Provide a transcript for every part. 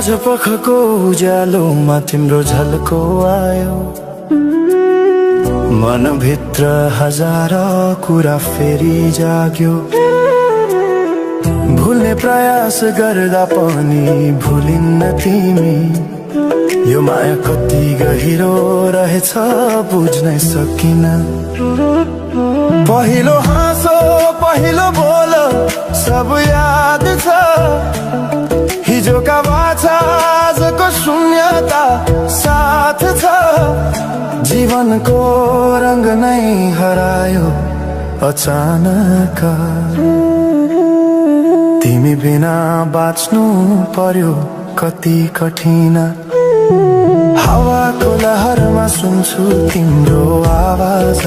साँझ पखको उज्यालोमा तिम्रो झल्को आयो, मनभित्र हजार कुरा फेरि जाग्यो। भुल्ने प्रयास गर्दा पनि भुलिन्न तिमी, यो माया कति गहिरो रहेछ बुझ्नै सकिन। पहिलो हाँसो पहिलो बोल सब याद छ, हिजोका बाछा आजको शून्यता साथ छ। जीवनको रंग नै हरायो अचानक, तिमी बिना बाँच्नु पर्यो कति कठिन। हावाको लहरमा सुन्छु तिम्रो आवाज,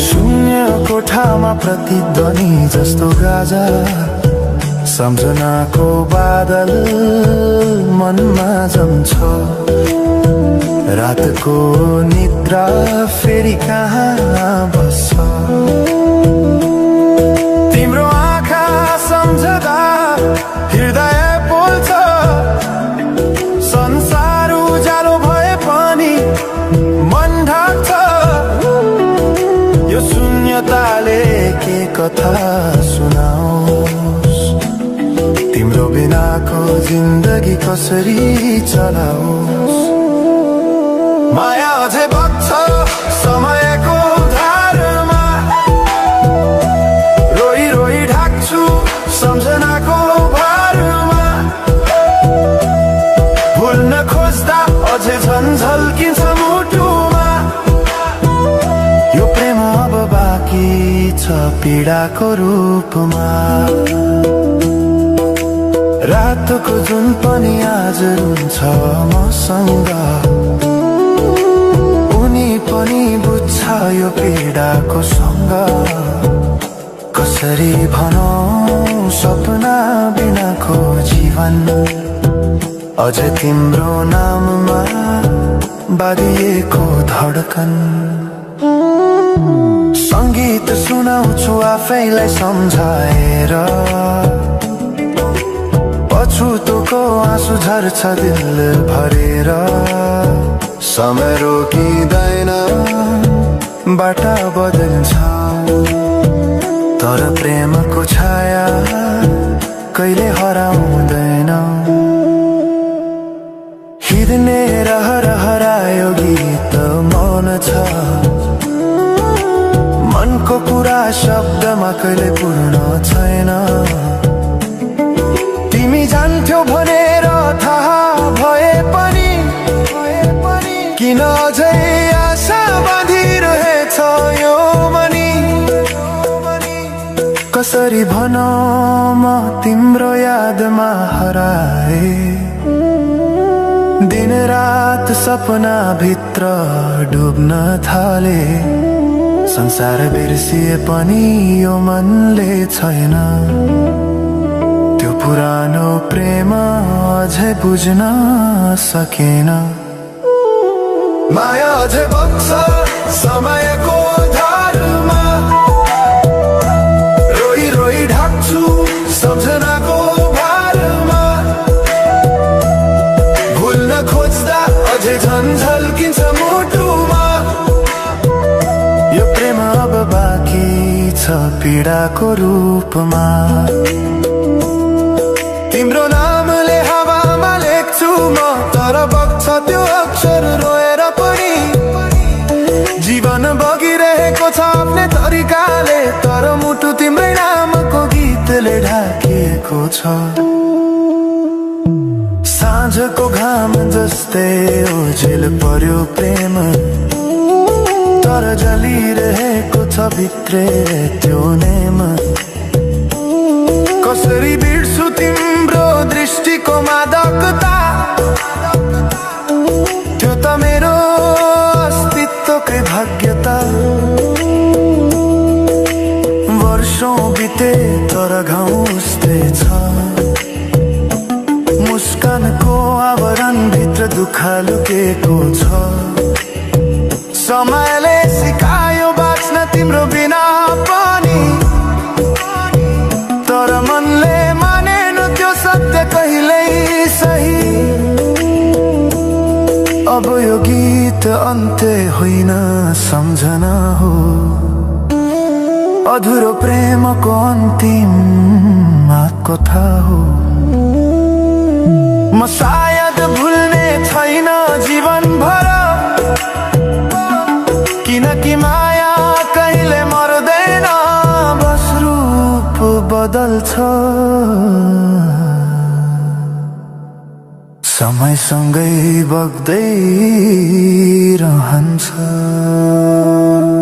शून्य कोठामा प्रतिध्वनि जस्तो गाजा। सम्झनाको बादल मनमा जम्छ, रातको निद्रा फेरि कहाँ बस्छ। तिम्रो आँखा सम्झदा हृदय पोल्छ, संसार उज्यालो भए पनि मन ढाक्छ। यो शून्यताले के कथा सुनाओस्, तिम्रो बिनाको जिन्दगी कसरी चलाओस्। माया अझै बग्छ समयको धारमा, रोई रोई ढाक्छु सम्झनाको भारमा। भुल्न खोज्दा अझै झन् झल्किन्छ मुटुमा, यो प्रेम अब बाँकी छ पीडाको रूपमा। रातको जुन पनि आज रुन्छ मसँग, उनी पनि बुझ्छ यो पीडाको सँग। कसरी भनौं सपना बिनाको जीवन, अझ तिम्रो नाममा बाँधिएको धडकन। संगीत सुनाउँछु आफैलाई सम्झाएर, पछुतोको आँसु झर्छ दिल भरेर। समय रोकिँदैन बाटा बदल्छ, तर प्रेमको छाया कहिले हराउँदैन। हिँड्ने रहर हरायो गीत मौन छ, मनको कुरा शब्दमा कहिले पूर्ण छैन। तिमी जान्थ्यौ भनेर थाहा भए पनि किन अझै आशा बाँधिरहेछ यो मनी। कसरी भनौं म तिम्रो यादमा हराए, दिन रात सपना भित्र डुब्न थाले। संसार बिर्सिए पनि यो मनले छैन, त्यो पुरानो प्रेम अझै बुझ्न सकेन। माया अझै बग्छ समयको धारमा, रोई रोई ढाक्छु सम्झनाको भारमा। भुल्न खोज्दा अझै झन् झल्किन्छ मुटुमा, यो प्रेम अब बाँकी छ पीडाको रूपमा। तिम्रो नामले हावामा लेख्छु म, तर बग्छ त्यो अक्षर रोएर पनि। जीवन बगिरहेको छ आफ्नै तरिकाले, तर मुटु तिम्रै नामको गीतले ढाकिएको छ। साँझको घाम जस्तै ओझेल पर्यो प्रेम, तर जलिरहेको छ भित्रै त्यो नेम। कसरी बिर्सु तिम्रो दृष्टिको मादकता, त्यो त मेरो अस्तित्वकै भाग्यता। वर्षौं बिते तर घाउ उस्तै छ, मुस्कानको आवरण भित्र दुःख लुकेको छ। समयले सिकायो बाँच्न तिम्रो बिना पनि, तर मनले मानेन त्यो सत्य कहिल्यै अब यो गीत अन्त्य होइन सम्झना हो, अधुरो प्रेमको अन्तिम कथा हो। म सायद भुल्ने छैन जीवन भर, किनकि माया कहिले मर्दैन, बस रूप बदल्छ, समयसँगै बग्दै रहन्छ।